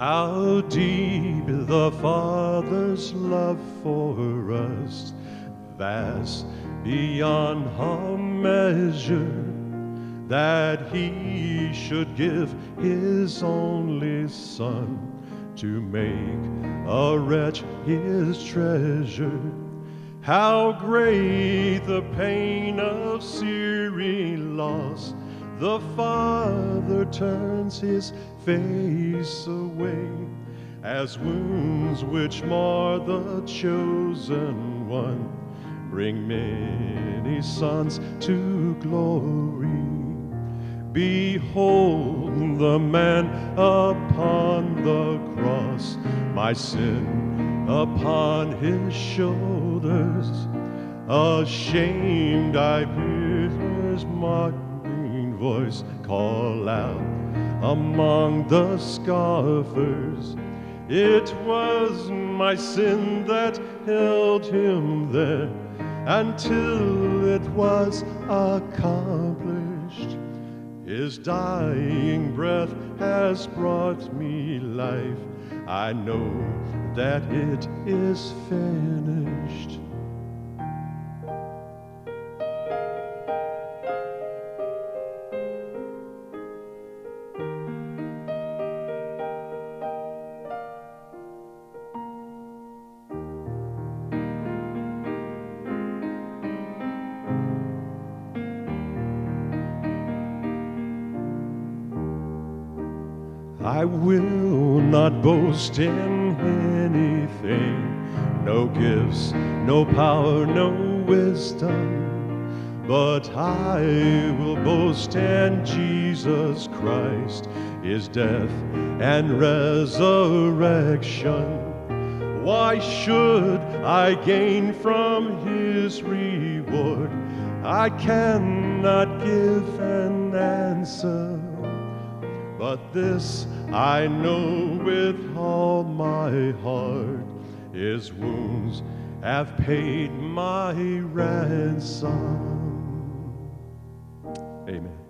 How deep the Father's love for us, vast beyond our measure, that He should give His only Son to make a wretch His treasure. How great the pain of searing loss! The Father turns His face away, as wounds which mar the chosen one bring many sons to glory. Behold the man upon the cross, my sin upon His shoulders. Ashamed I hear His mocking voice call out among the scoffers. It was my sin that held Him there until it was accomplished. His dying breath has brought me life. I know that it is finished. I will not boast in anything, no gifts, no power, no wisdom, but I will boast in Jesus Christ, His death and resurrection. Why should I gain from His reward? I cannot give an answer. But this I know with all my heart, His wounds have paid my ransom. Amen.